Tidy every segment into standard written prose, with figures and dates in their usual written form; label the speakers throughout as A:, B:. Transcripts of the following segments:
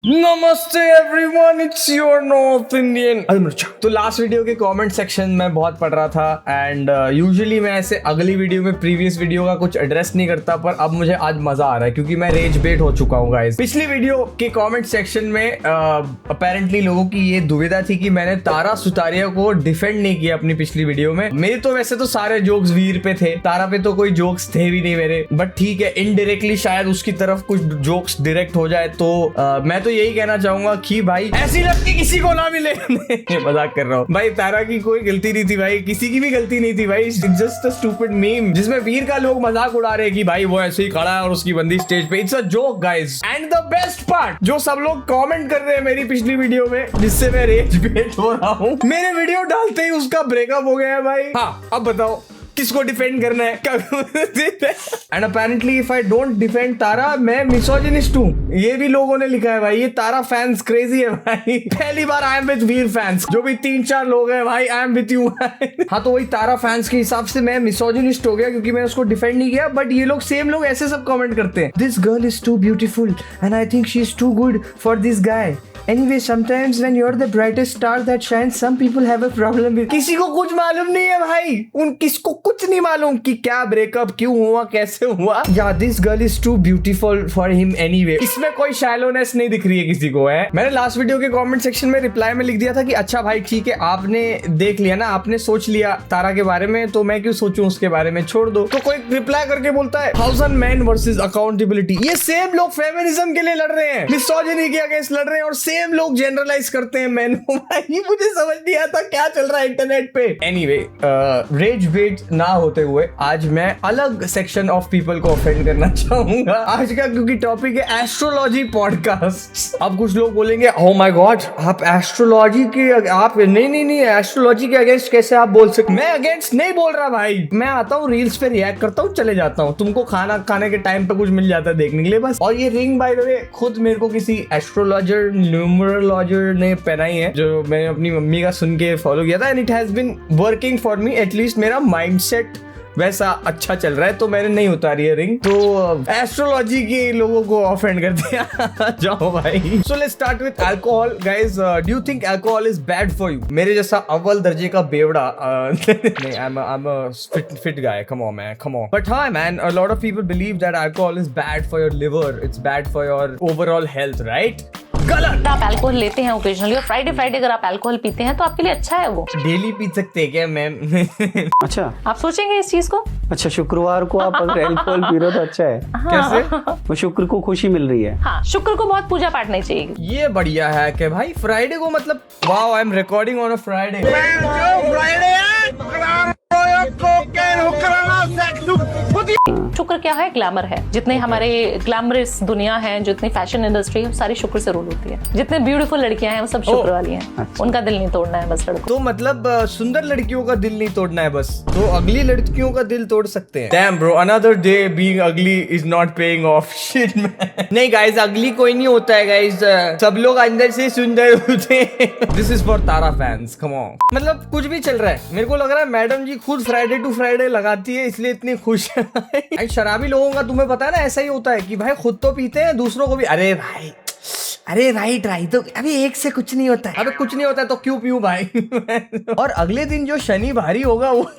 A: नमस्ते everyone, it's your north Indian अलमर्चा। तो लास्ट वीडियो के कमेंट सेक्शन में बहुत पढ़ रहा था एंड यूजुअली मैं ऐसे अगली वीडियो में प्रीवियस वीडियो का कुछ एड्रेस नहीं करता, पर अब मुझे आज मजा आ रहा है क्योंकि मैं रेज बेट हो चुका हूँ गाइस। पिछली वीडियो के कमेंट सेक्शन में अपेरेंटली लोगों की ये दुविधा थी कि मैंने तारा सुतारिया को डिफेंड नहीं किया अपनी पिछली वीडियो में। मेरे तो वैसे तो सारे जोक्स वीर पे थे, तारा पे तो कोई जोक्स थे भी नहीं मेरे, बट ठीक है इनडायरेक्टली शायद उसकी तरफ कुछ जोक्स डायरेक्ट हो जाए तो मैं तो यही कहना चाहूंगा कि भाई ऐसी लड़की किसी को ना मिले। मजाक कर रहा हूँ भाई, तारा की कोई गलती नहीं थी भाई, किसी की भी गलती नहीं थी भाई। It's just a stupid meme जिसमें वीर का लोग मजाक उड़ा रहे हैं कि भाई वो ऐसे ही खड़ा है और उसकी बंदी स्टेज पे। It's a joke guys. And the best part, जो सब लोग कमेंट कर रहे हैं मेरी पिछली वीडियो में जिससे मैं रेज बेट हो रहा हूँ, मेरे वीडियो डालते ही उसका ब्रेकअप हो गया है भाई। हाँ अब बताओ किसको डिफेंड करना है? And apparently if I don't defend Tara, मैं मिसोजिनिस्ट हूँ। ये भी लोगों ने लिखा है भाई, ये तारा फैंस क्रेजी है भाई। पहली बार I am with Veer fans, जो भी 3-4 लोग हैं भाई, आई एम विद यू। हाँ तो वही तारा फैंस के हिसाब से मैं मिसोजिनिस्ट हो गया क्योंकि मैंने उसको डिफेंड नहीं किया। बट ये लोग सेम लोग ऐसे सब कमेंट करते हैं, this girl is too beautiful and I think she is too good for this guy. Anyway, sometimes when you're the brightest star that shines, some people have a problem with. किसी को कुछ मालूम नहीं है भाई, उन किसको कुछ नहीं मालूम कि क्या ब्रेकअप क्यों हुआ, कैसे हुआ। या this girl is too beautiful for him anyway. इसमें कोई शैलोनेस नहीं दिख रही है किसी को है। मैंने लास्ट वीडियो के कमेंट सेक्शन में रिप्लाई में लिख दिया था कि अच्छा भाई ठीक है, आपने देख लिया ना, आपने सोच लिया तारा के बारे में, तो मैं क्यों सोचूं उसके बारे में, छोड़ दो। तो कोई रिप्लाई करके बोलता है 1000 men वर्सेस अकाउंटेबिलिटी। ये सेम लोग फेमिनिज्म के लिए लड़ रहे हैं, मिसोजिनी के अगेंस्ट लड़ रहे हैं और सेम लोग जनरलाइज करते हैं मैन। भाई मुझे समझ नहीं आता क्या चल रहा है इंटरनेट पे। एनीवे, रेज बेट ना होते हुए आज मैं अलग सेक्शन ऑफ पीपल को ऑफेंड करना चाहूंगा आज का, क्योंकि टॉपिक है एस्ट्रोलॉजी पॉडकास्ट। अब कुछ लोग बोलेंगे ओह माय गॉड, आप एस्ट्रोलॉजी के आप नहीं एस्ट्रोलॉजी के अगेंस्ट कैसे आप बोल सकते? मैं अगेंस्ट नहीं बोल रहा भाई, मैं आता हूँ रील्स पे रिएक्ट करता हूँ, चले जाता हूँ। तुमको खाना खाने के टाइम पे कुछ मिल जाता है देखने के लिए बस। और ये रिंग बाय द वे खुद मेरे को किसी एस्ट्रोलॉजर न्यूमरोलॉजर ने पहनाई है, जो मैंने अपनी मम्मी का सुन के फॉलो किया था and it has been working for me. At least मेरा माइंडसेट वैसा अच्छा चल रहा है, तो मैंने नहीं उतारी है रिंग। तो एस्ट्रोलॉजी के लोगों को ऑफेंड कर दिया। जाओ भाई। So let's start with alcohol guys. Do you think alcohol is bad for you? मेरे जैसा अव्वल दर्जे का बेवड़ा नहीं, I am a fit guy, come on man, come on. But हाँ man, a lot of people believe that alcohol is bad for your liver, it's bad for your overall health, right? गलत।
B: आप alcohol लेते हैं occasionally और Friday अगर आप alcohol पीते हैं तो आपके लिए अच्छा है वो।
A: डेली पी सकते हैं क्या मैम?
C: अच्छा,
B: आप सोचेंगे इस चीज को?
C: अच्छा शुक्रवार को आप अगर अल्कोहल पी रहे हो तो अच्छा है।
A: कैसे?
C: वो शुक्र को खुशी मिल रही है।
B: हाँ, शुक्र को बहुत पूजा पाठ नहीं चाहिए।
A: ये बढ़िया है कि भाई फ्राइडे को मतलब wow, I am recording on a Friday.
B: शुक्र क्या है? ग्लैमर है। जितने हमारे ग्लैमरस दुनिया है, जितनी फैशन इंडस्ट्री है, सारी शुक्र से रूल होती है। जितने ब्यूटीफुल लड़कियां हैं वो सब शुक्र वाली हैं।
C: अच्छा।
B: उनका दिल नहीं तोड़ना है बस लड़कों।
A: तो मतलब सुंदर लड़कियों का दिल नहीं तोड़ना है बस, तो अगली लड़कियों का दिल तोड़ सकते हैं। Damn bro, another day being ugly is not paying off. Shit man. नहीं गाइस, अगली कोई नहीं होता है गाइस, सब लोग अंदर से सुंदर होते हैं। This is for Tara fans, come on. मतलब कुछ भी चल रहा है, मेरे को लग रहा है मैडम जी खुद फ्राइडे टू फ्राइडे लगाती है इसलिए इतनी खुश है। शराबी लोगों का तुम्हें पता है ना, ऐसा ही होता है कि भाई खुद तो पीते हैं, दूसरों को भी। अरे भाई, अरे राइट तो अभी एक से कुछ नहीं होता है। अबे कुछ नहीं होता है तो क्यों पीऊं भाई? और अगले दिन जो शनि भारी होगा वो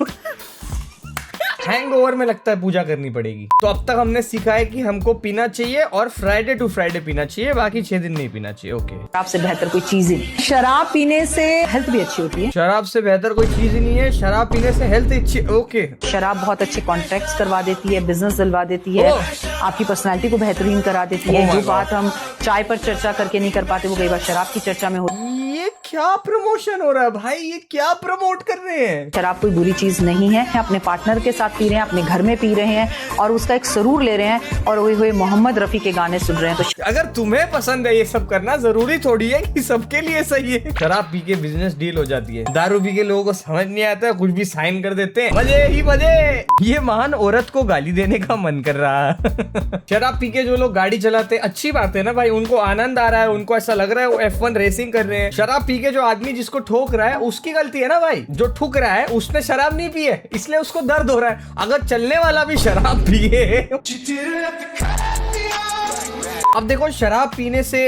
A: हैंगओवर में लगता है पूजा करनी पड़ेगी। तो अब तक हमने सीखा है कि हमको पीना चाहिए और फ्राइडे टू फ्राइडे पीना चाहिए, बाकी 6 दिन नहीं पीना चाहिए। ओके,
D: शराब से बेहतर कोई चीज ही नहीं। शराब पीने से हेल्थ भी अच्छी होती है।
A: शराब से बेहतर कोई चीज ही नहीं है, शराब पीने से हेल्थ अच्छी। ओके,
D: शराब बहुत अच्छे कॉन्ट्रैक्ट्स करवा देती है, बिजनेस दिलवा देती है, आपकी पर्सनालिटी को बेहतरीन करा देती है। जो बात हम चाय पर चर्चा करके नहीं कर पाते, वो कई बार शराब की चर्चा में होती है।
A: ये क्या प्रमोशन हो रहा है भाई? ये क्या प्रमोट कर रहे हैं?
D: शराब कोई बुरी चीज नहीं है। अपने पार्टनर के साथ पी रहे हैं, अपने घर में पी रहे हैं और उसका एक सरूर ले रहे हैं और हुए मोहम्मद रफी के गाने सुन रहे हैं। तो
A: अगर तुम्हें पसंद है ये सब करना, जरूरी थोड़ी है कि सबके लिए सही है। शराब पी के बिजनेस डील हो जाती है, दारू पी के लोगों को समझ नहीं आता है, कुछ भी साइन कर देते हैं, मजे ही मजे। ये महान औरत को गाली देने का मन कर रहा है। शराब पी के जो लोग गाड़ी चलाते हैं, अच्छी बात है ना भाई, उनको आनंद आ रहा है, उनको ऐसा लग रहा है वो F1 रेसिंग कर रहे हैं। शराब पी के जो आदमी जिसको ठोक रहा है उसकी गलती है ना भाई, जो ठुक रहा है उसने शराब नहीं पी है इसलिए उसको दर्द हो रहा है। अगर चलने वाला भी शराब पिए, अब देखो शराब पीने से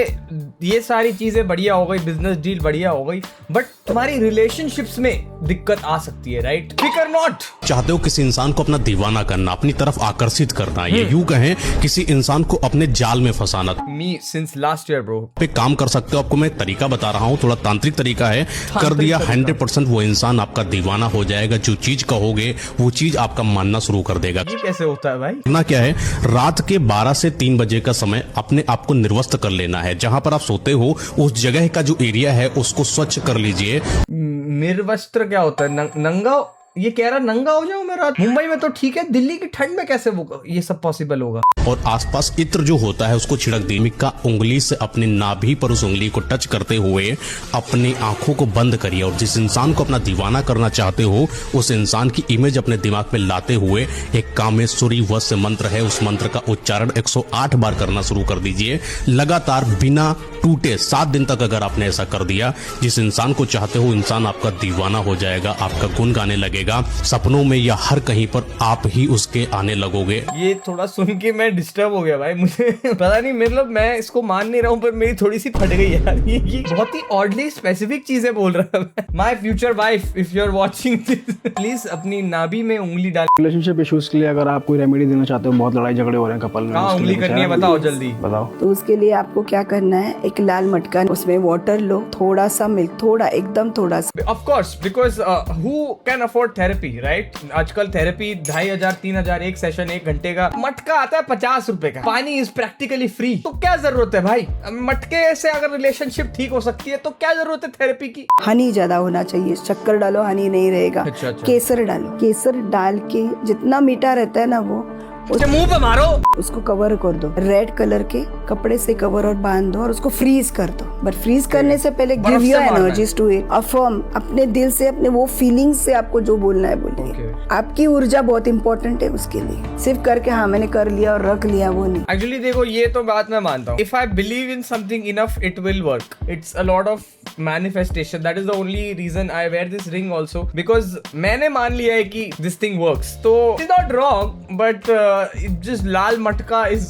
A: ये सारी चीजें बढ़िया हो गई, बिजनेस डील बढ़िया हो गई, बट तुम्हारी रिलेशनशिप्स में दिक्कत आ सकती है, राइट? फिकर नॉट।
E: चाहते हो किसी इंसान को अपना दीवाना करना, अपनी तरफ आकर्षित करना, ये यूं कहें किसी इंसान को अपने जाल में फंसाना।
A: Me since last year bro.
E: पे काम कर सकते हो, आपको मैं तरीका बता रहा हूँ, थोड़ा तांत्रिक तरीका है, कर दिया 100% वो इंसान आपका दीवाना हो जाएगा। जो चीज कहोगे वो चीज आपका मानना शुरू कर देगा।
A: ये कैसे होता है भाई?
E: करना क्या है, रात के 12 से 3 बजे का समय अपने आप को निर्वस्त्र कर लेना है। जहां पर आप सोते हो उस जगह का जो एरिया है उसको स्वच्छ कर लीजिए।
A: निर्वस्त्र क्या होता है? नंगा? ये कह रहा नंगा हो जाऊं मैं रात? मुंबई में तो ठीक है, दिल्ली की ठंड में कैसे वो ये सब पॉसिबल होगा?
E: और आसपास इत्र जो होता है उसको छिड़क दी। मिक्का उंगली से अपने नाभि पर उस उंगली को टच करते हुए अपनी आंखों को बंद करिए और जिस इंसान को अपना दीवाना करना चाहते हो उस इंसान की इमेज अपने दिमाग में लाते हुए एक कामेश्वरी वश मंत्र है, उस मंत्र का उच्चारण 108 बार करना शुरू कर दीजिए लगातार बिना टूटे। 7 दिन तक अगर आपने ऐसा कर दिया, जिस इंसान को चाहते हो इंसान आपका दीवाना हो जाएगा, आपका गुण गाने लगेगा, सपनों में या हर कहीं पर आप ही उसके आने लगोगे।
A: ये थोड़ा सुन के मैं डिस्टर्ब हो गया भाई, मुझे पता नहीं, मतलब मैं इसको मान नहीं रहा हूँ पर मेरी थोड़ी सी फट गई यार। ये बहुत ही ऑडली स्पेसिफिक चीजें बोल रहा है। My future wife, if you are watching this, please अपनी नाभि में उंगली डाल।
F: रिलेशनशिप इश्यूज के लिए अगर आप कोई रेमेडी देना चाहते हो, बहुत लड़ाई झगड़े हो रहे हैं कपल में,
A: कहाँ उंगली करनी है बताओ जल्दी
F: बताओ।
G: तो उसके लिए आपको क्या करना है, एक लाल मटका, उसमें वाटर लो, थोड़ा सा मिल्क, थोड़ा एकदम थोड़ा सा।
A: Of course, because who can afford therapy, right? आजकल थेरेपी 2500 3000 एक सेशन, 1 घंटे का। मटका आता है 50 रुपए का। पानी इज प्रैक्टिकली फ्री, तो क्या जरूरत है भाई? मटके से अगर रिलेशनशिप ठीक हो सकती है तो क्या जरूरत है थेरेपी की?
G: हनी ज्यादा होना चाहिए, शक्कर डालो, हनी नहीं रहेगा।
A: अच्छा।
G: केसर डालो, केसर डाल के जितना मीठा रहता है ना वो
A: उसके मुंह पे मारो,
G: उसको कवर कर दो, रेड कलर के कपड़े से कवर और बांध दो और उसको फ्रीज कर दो। बट फ्रीज करने से पहले give your energies to it, affirm, अपने दिल से, अपने वो फीलिंग्स से आपको जो बोलना है बोलिए। आपकी ऊर्जा बहुत इंपॉर्टेंट है उसके लिए, सिर्फ करके हाँ मैंने कर लिया और रख लिया वो नहीं।
A: एक्चुअली देखो ये तो बात मैं मानता हूँ, if I believe in something enough it will work. It's a lot of manifestation, that is the only reason I wear this ring also, because मैंने मान लिया है कि दिस थिंग वर्क्स। तो it's not wrong, but just lal matka is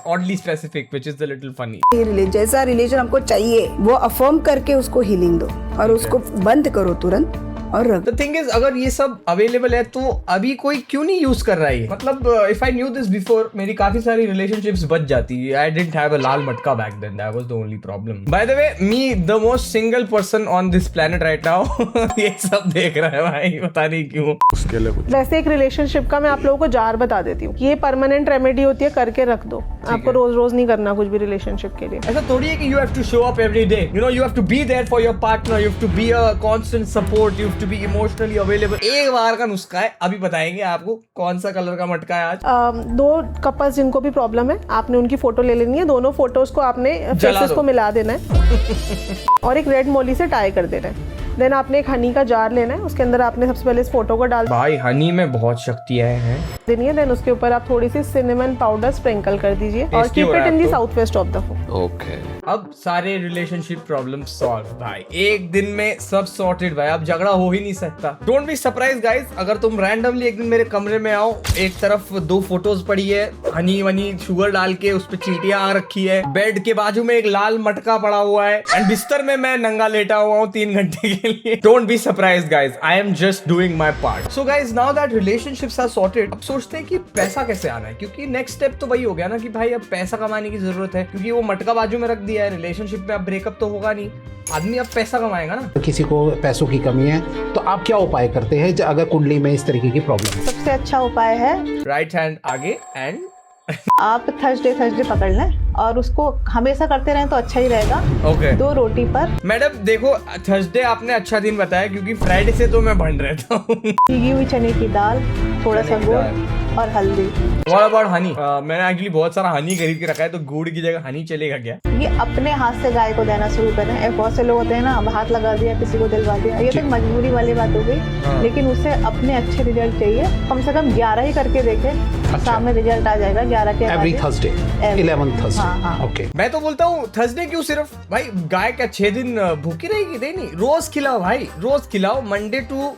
A: oddly specific, which is the little funny.
G: जैसा relation हमको चाहिए वो अफर्म करके उसको हीलिंग दो और उसको बंद करो तुरंत और रख।
A: द थिंग इज, अगर ये सब अवेलेबल है तो अभी कोई क्यों नहीं यूज कर रहा है? मतलब if I knew this before, मेरी काफी सारी रिलेशनशिप्स बच जाती। I didn't have a lal matka back then, that was the only problem. By the way, me the most single person on this planet right now ये सब देख रहा है भाई, पता नहीं क्यों।
F: उसके लिए कुछ
H: वैसे एक रिलेशनशिप का मैं आप लोगों को जार बता देती हूँ, ये परमानेंट रेमेडी होती है, करके रख दो। आपको रोज रोज नहीं करना कुछ भी रिलेशनशिप के लिए।
A: ऐसा थोड़ी है कि you have to show up every day, you know, you have to be there for your partner, you have to be a constant support, you have to be emotionally available. एक बार का नुस्खा है, अभी बताएंगे आपको कौन सा कलर का मटका है आज।
H: 2 कपल्स जिनको भी प्रॉब्लम है, आपने उनकी फोटो ले लेनी है, दोनों फोटोज को आपने फेसेस को मिला देना है और एक रेड मोली से टाई कर देना है। देन आपने एक हनी का जार लेना है, उसके अंदर आपने सबसे पहले इस फोटो को डाल
A: भाई हनी में बहुत शक्तियां हैं
H: देनी है। देन उसके ऊपर आप थोड़ी सी सिनेमन पाउडर स्प्रिंकल कर दीजिए और
A: Tasty
H: कीप
A: हो
H: इट
A: रहा है
H: इन दी
A: अब तो।
H: South west of the home.
F: Okay.
A: अब सारे रिलेशनशिप प्रॉब्लम सॉल्व भाई, एक दिन में सब सॉर्टेड भाई, अब झगड़ा हो ही नहीं सकता। डोंट बी सरप्राइज गाइस, अगर तुम रैंडमली एक दिन मेरे कमरे में आओ, एक तरफ 2 फोटोज पड़ी है, हनी वनी शुगर डाल के उस पे चींटियां आ रखी है, बेड के बाजू में एक लाल मटका पड़ा हुआ है एंड बिस्तर में मैं नंगा लेटा हुआ हूँ 3 घंटे के लिए। Don't be surprise guys, I am just doing my part. So guys, now that relationships are sorted, अब सोचते हैं कि पैसा कैसे आना है, क्योंकि नेक्स्ट स्टेप तो वही हो गया ना कि भाई अब पैसा कमाने की जरूरत है, क्योंकि वो मटका बाजू में रख दिया है। रिलेशनशिप में अब ब्रेकअप तो होगा नहीं, आदमी अब पैसा कमाएगा ना।
I: किसी को पैसों की कमी है तो आप क्या उपाय करते हैं अगर कुंडली में इस तरीके की प्रॉब्लम है?
J: सबसे अच्छा उपाय है
A: राइट हैंड आगे एंड
J: आप थर्सडे पकड़ लें और उसको हमेशा करते रहें तो अच्छा ही रहेगा।
A: ओके।
J: 2 रोटी पर
A: मैडम देखो, थर्सडे आपने अच्छा दिन बताया क्योंकि फ्राइडे से तो मैं भंड रहता हूँ।
J: भीगी हुई चने की दाल, थोड़ा सा गुड़ और हल्दी।
A: What about honey? मैंने एक्चुअली बहुत सारा हनी खरीद के रखा है, तो गुड़ की जगह हनी चलेगा क्या?
J: ये अपने हाथ से गाय को देना शुरू करें। एक बहुत से लोग होते हैं ना, अब हाथ लगा दिया, किसी को दिलवा दिया, ये तो मजबूरी वाली बात हो गई। लेकिन उससे अपने अच्छे रिजल्ट चाहिए, कम से कम 11 ही करके देखें, सामने रिजल्ट आ जाएगा। 11 के
I: एवरी थर्सडे, 11 थर्सडे।
J: हाँ।
I: ओके।
A: मैं तो बोलता हूँ थर्सडे क्यों सिर्फ भाई, गाय क्या 6 दिन भूखी रहेगी? नहीं, रोज खिलाओ भाई, रोज खिलाओ। मंडे टू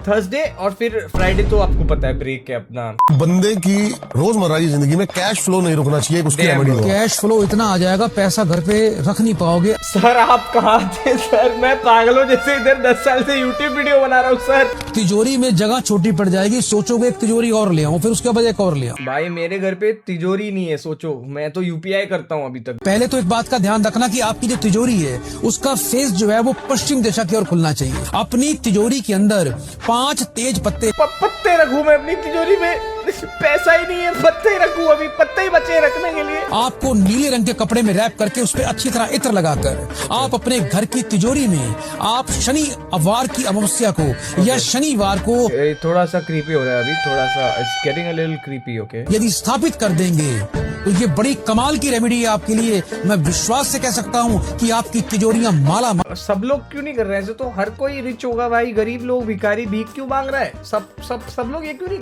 A: थर्सडे और फिर फ्राइडे तो आपको पता है ब्रेक है अपना।
K: बंदे की रोजमर्रा की जिंदगी में कैश फ्लो नहीं रुकना चाहिए, उसकी रेमेडी दो। कैश फ्लो इतना आ जाएगा पैसा घर पे रख नहीं पाओगे।
A: सर आप कहाँ थे सर? मैं पागलों जैसे इधर 10 साल से यूट्यूब वीडियो बना रहा हूँ सर।
K: तिजोरी में जगह छोटी पड़ जाएगी, सोचोगे एक तिजोरी और ले आऊं, फिर उसके बाद एक और ले आऊं।
A: भाई मेरे घर पे तिजोरी नहीं है, सोचो मैं तो यूपीआई करता हूँ अभी तक।
K: पहले तो एक बात का ध्यान रखना कि आपकी जो तिजोरी है उसका फेस जो है वो पश्चिम दिशा की ओर खुलना चाहिए। अपनी तिजोरी के अंदर 5 तेज पत्ते
A: पत्ते रखूं मैं अपनी तिजोरी में? पैसा ही नहीं है, पत्ते रखूं? अभी पत्ते ही बचे रखने के लिए।
K: आपको नीले रंग के कपड़े में रैप करके उस पर अच्छी तरह इत्र लगाकर आप अपने घर की तिजोरी में आप शनिवार की अमावस्या को या शनिवार को
A: थोड़ा सा क्रीपी हो रहा है अभी, थोड़ा सा it's getting a little creepy. Okay,
K: यदि स्थापित कर देंगे तो ये बड़ी कमाल की रेमेडी है आपके लिए। मैं विश्वास से कह सकता हूँ कि आपकी तिजोरियां माला माल।
A: सब लोग क्यों नहीं कर रहे हैं? तो हर कोई रिच होगा भाई, गरीब लोग भिखारी भीख क्यों मांग रहा है? सब लोग ये क्यों नहीं?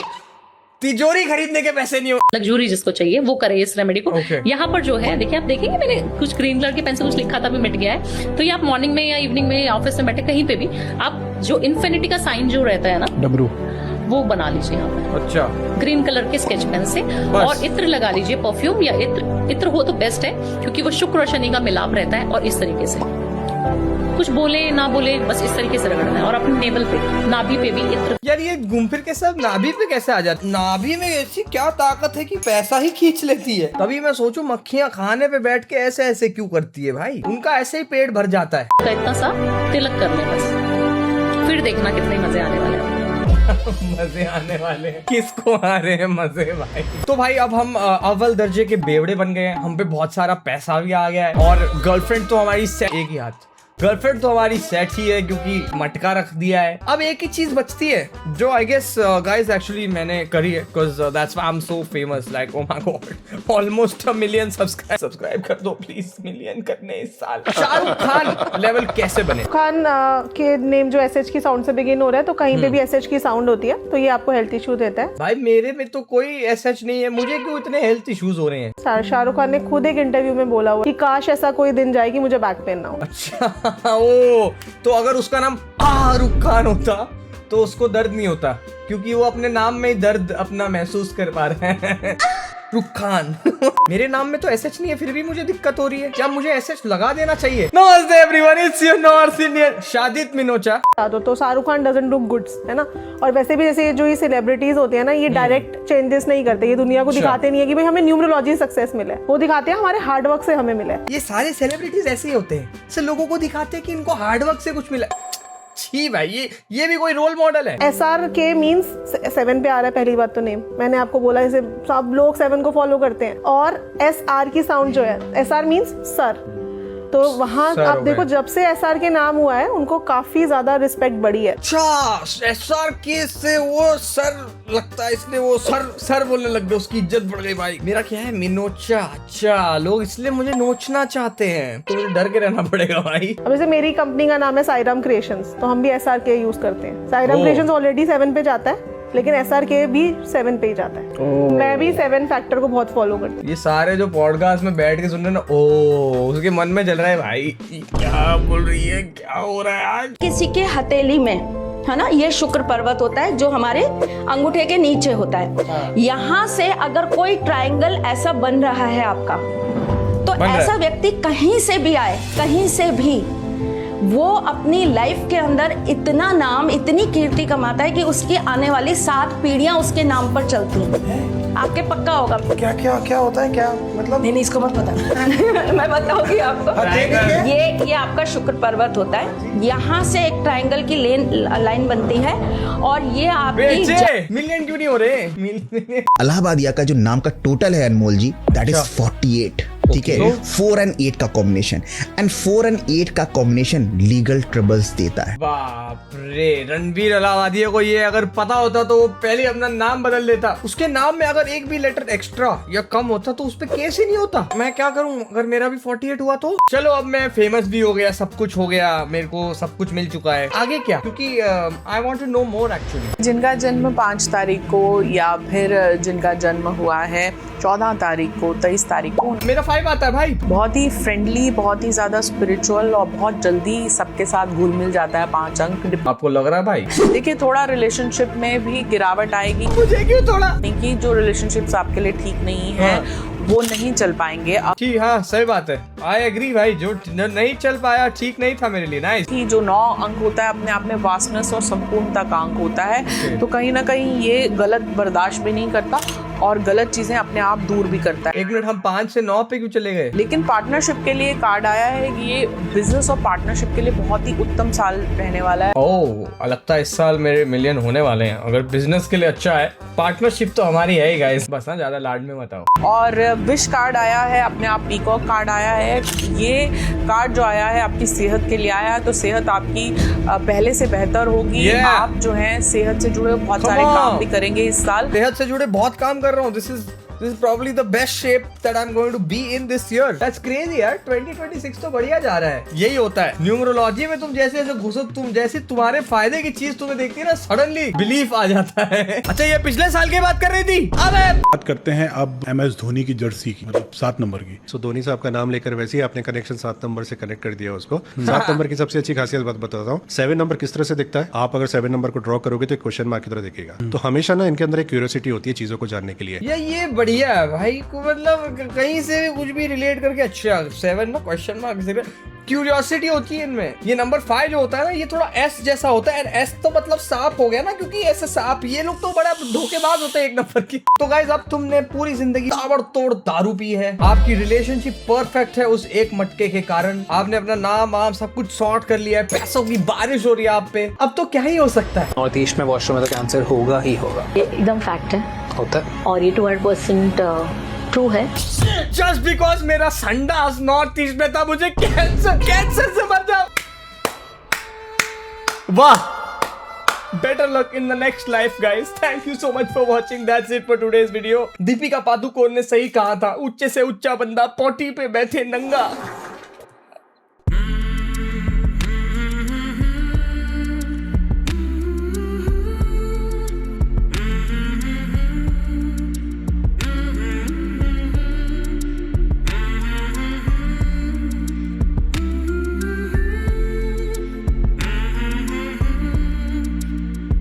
A: तिजोरी खरीदने के पैसे नहीं हो।
B: लग्जरी जिसको चाहिए वो करे इस रेमेडी को। यहाँ पर जो है देखिए, आप देखेंगे मैंने कुछ ग्रीन कलर के पेन से कुछ लिखा था, भी मिट गया है। तो ये आप मॉर्निंग में या इवनिंग में या ऑफिस में बैठे कहीं पे भी आप जो इन्फिनिटी का साइन जो रहता है ना
F: डबरू,
B: वो बना लीजिए यहाँ पर।
A: अच्छा,
B: ग्रीन कलर के स्केच पेन से, और इत्र लगा लीजिए, परफ्यूम या इत्र हो तो बेस्ट है, क्योंकि वो शुक्र और शनि का मिलाप रहता है। और इस तरीके से कुछ बोले ना बोले बस इस तरीके से रगड़ना है, और अपने नेवल पे, नाभि पे भी इत्र।
A: यार ये घूम फिर के सब नाभि पे कैसे आ जाती? नाभि में ऐसी क्या ताकत है कि पैसा ही खींच लेती है? तभी मैं सोचूं मक्खियां खाने पे बैठ के ऐसे ऐसे क्यों करती है भाई? उनका ऐसे ही पेट भर जाता है।
B: तो इतना सा तिलक कर ले बस, फिर देखना कितने मजे आने वाले हैं।
A: मजे आने वाले हैं? किसको आ रहे हैं मजे भाई? तो भाई अब हम अव्वल दर्जे के बेवड़े बन गए हैं, हम पे बहुत सारा पैसा भी आ गया है, और गर्लफ्रेंड तो हमारी एक ही हाथ, गर्लफ्रेंड तो हमारी सेट ही है क्योंकि मटका रख दिया है। अब एक ही चीज बचती है जो आई गेस गाइस एक्चुअली मैंने करी है, because that's why I am so famous, like oh my God almost 1 million subscribe कर दो प्लीज, मिलियन करने इस साल। शाहरुख खान लेवल कैसे बने?
H: खान के नेम जो एसएच की साउंड से बिगिन हो रहा है, तो कहीं पे भी एसएच की साउंड होती है तो ये आपको हेल्थ इशू देता है।
A: भाई मेरे में तो कोई एसएच नहीं है, मुझे क्यों इतने हेल्थ इश्यूज हो रहे हैं?
H: शाहरुख खान ने खुद एक इंटरव्यू में बोला हुआ कि काश ऐसा कोई दिन जाए कि मुझे बैक पेन ना हो।
A: अच्छा ओ, तो अगर उसका नाम शाहरुख खान होता तो उसको दर्द नहीं होता, क्योंकि वो अपने नाम में ही दर्द अपना महसूस कर पा रहे हैं। रुख खान। मेरे नाम में तो एसएच नहीं है, फिर भी मुझे दिक्कत हो रही है। क्या मुझे एसएच लगा देना चाहिए? नमस्ते everyone, it's your north Indian Shadit Minocha.
H: तो Shahrukh Khan doesn't look good, है ना? और वैसे भी जैसे जो ये सेलिब्रिटीज होते हैं ना, ये डायरेक्ट चेंजेस नहीं करते, ये दुनिया को दिखाते नहीं है कि भाई हमें न्यूमरोलॉजी सक्सेस मिला है, वो दिखाते हैं हमारे हार्ड वर्क से हमें मिला है।
A: ये सारे सेलिब्रिटीज ऐसे ही होते हैं, से लोगों को दिखाते हैं कि इनको हार्ड वर्क से कुछ मिला। छी भाई, ये भी कोई रोल मॉडल है? SRK मींस 7 पे आ रहा है पहली बात तो नेम, मैंने आपको बोला जैसे सब लोग 7 को फॉलो करते हैं, और SR की साउंड जो है, SR मींस सर, तो वहाँ आप देखो जब से SR के नाम हुआ है उनको काफी ज्यादा रिस्पेक्ट बढ़ी है। अच्छा, SRK से वो सर लगता है, इसलिए वो सर बोलने लग गए, उसकी इज्जत बढ़ गई भाई। मेरा क्या है मिनोचा, अच्छा लोग इसलिए मुझे नोचना चाहते हैं, तो मुझे डर के रहना पड़ेगा भाई।
H: अब जैसे मेरी कंपनी का नाम है साईराम क्रिएशंस, तो हम भी SRK यूज करते हैं। साईराम क्रिएशंस ऑलरेडी 7 पे जाता है, लेकिन SRK भी 7 पे ही जाता है। मैं भी 7 फैक्टर को बहुत फॉलो करती हूँ।
A: ये सारे जो पॉडकास्ट में बैठ के सुन रहे ना, उसके मन में चल रहा है भाई क्या बोल रही है, क्या हो रहा है आज।
L: किसी के हथेली में है ना, ये शुक्र पर्वत होता है जो हमारे अंगूठे के नीचे होता है। यहाँ से अगर कोई ट्रायंगल ऐसा बन रहा है आपका, तो ऐसा व्यक्ति कहीं से भी आए, कहीं से भी, वो अपनी लाइफ के अंदर इतना नाम, इतनी कीर्ति कमाता है कि उसकी आने वाली 7 पीढ़ियां उसके नाम पर चलती हैं। आपके पक्का होगा।
A: क्या क्या क्या होता है, क्या मतलब?
L: नहीं इसको मत पता। मैं बताऊंगी आपको। ये आपका शुक्र पर्वत होता है, यहाँ से एक ट्रायंगल की लाइन बनती है, और ये आपकी
A: मिलियन क्यों नहीं हो रहे?
M: इलाहाबादिया का जो नाम का टोटल है अनमोल जी, दैट इज 48। ठीक है, 4 और 8 का कॉम्बिनेशन, एंड 4 और 8 का कॉम्बिनेशन लीगल ट्रबल्स देता है।
A: बाप रे, रणवीर इलाहाबादिया को ये अगर पता होता तो वो पहले अपना नाम बदल देता। उसके नाम में अगर एक भी लेटर एक्स्ट्रा या कम होता तो उस पे केस ही नहीं होता। मैं क्या करूं अगर मेरा भी 48 हुआ तो? चलो अब मैं फेमस भी हो गया, सब कुछ हो गया, मेरे को सब कुछ मिल चुका है, आगे क्या? क्योंकि I want to know more actually.
N: जिनका जन्म 5 तारीख को या फिर जिनका जन्म हुआ है 14 तारीख को, 23 तारीख को,
A: मेरा 5 वाइब आता है भाई।
N: बहुत ही फ्रेंडली, बहुत ही ज्यादा स्पिरिचुअल और बहुत जल्दी सबके साथ घुल मिल जाता है 5 अंक।
A: आपको लग रहा है भाई?
N: देखिए थोड़ा रिलेशनशिप में भी गिरावट आएगी।
A: मुझे क्यों थोड़ा?
N: कि जो रिलेशनशिप्स आपके लिए ठीक नहीं है वो नहीं चल पाएंगे।
A: जी हाँ, सही बात है, आई एग्री भाई। जो नहीं चल पाया ठीक नहीं था मेरे लिए। नाइस।
N: कि जो 9 अंक होता है अपने आप में वास्टनेस और संपूर्णता का अंक होता है, तो कहीं ना कहीं ये गलत बर्दाश्त भी नहीं करता और गलत चीजें अपने आप दूर भी करता है।
A: 1 मिनट, हम 5 से 9 पे क्यों चले गए?
N: लेकिन पार्टनरशिप के लिए कार्ड आया है कि ये बिजनेस और पार्टनरशिप के लिए बहुत ही उत्तम साल रहने वाला है।
A: ओह, लगता है इस साल मेरे मिलियन होने वाले हैं। अगर बिजनेस के लिए अच्छा है, पार्टनरशिप तो हमारी है ही गाइस। बस ना ज्यादा लाड में मत आओ।
N: और विश कार्ड आया है, अपने आप पीकॉक कार्ड आया है। ये कार्ड जो आया है आपकी सेहत के लिए आया है, तो सेहत आपकी पहले से बेहतर होगी। आप जो है सेहत से जुड़े बहुत सारे काम भी करेंगे इस साल।
A: सेहत से जुड़े बहुत काम कर रहा हूँ। This is probably the best shape that I'm going to be in this year. That's crazy यार। 2026 तो बढ़िया जा रहा है। यही होता है न्यूमरोलॉजी में, तुम जैसे जैसे घुसो, तुम जैसे तुम्हारे फायदे की चीज तुम्हें देखती है ना, सडनली बिलीफ आ जाता है। अच्छा, ये पिछले साल की बात कर रही थी।
O: बात करते हैं अब MS धोनी की जर्सी की, मतलब 7 नंबर की।
P: सो धोनी साहब का नाम लेकर वैसे ही आपने कनेक्शन 7 नंबर से कनेक्ट कर दिया उसको। 7 नंबर की सबसे अच्छी खासियत बात बताता हूँ। 7 नंबर किस तरह से दिखता है? आप अगर 7 नंबर को ड्रॉ करोगे तो एक क्वेश्चन मार्क की तरह दिखेगा। तो हमेशा ना इनके अंदर एक क्यूरियोसिटी होती है चीजों को जानने के लिए।
A: ये बढ़िया है भाई को, मतलब कहीं से भी कुछ भी रिलेट करके। अच्छा, 7 ना क्वेश्चन मार्क, क्यूरियोसिटी होती है इनमें। ये नंबर 5 जो होता है ना, ये थोड़ा S जैसा होता है। S तो मतलब सांप हो गया ना, क्योंकि ऐसे सांप, ये लोग तो बड़ा धोखेबाज होते हैं 1 नंबर की। तो गाइस, अब तुमने पूरी जिंदगी ताबड़तोड़ दारू पी है, आपकी रिलेशनशिप परफेक्ट है उस एक मटके के कारण, आपने अपना नाम वाम सब कुछ सॉर्ट कर लिया है, पैसों की बारिश हो रही है आप पे, अब तो क्या ही हो सकता है?
Q: नॉर्थ ईस्ट में वॉशरूम में तो कैंसर होगा ही होगा,
R: ये एकदम फैक्ट है,
Q: होता है।
R: और ये 200% ट्रू है।
A: जस्ट बिकॉज मेरा संडास नॉर्थ ईस्ट में था, मुझे कैंसर से मर जाओ। वाह, better luck in the next life guys. Thank you so much for watching. That's it for today's video. Deepika Padukone ने सही कहा था, ऊंचे से ऊंचा बंदा पोटी पे बैठे नंगा।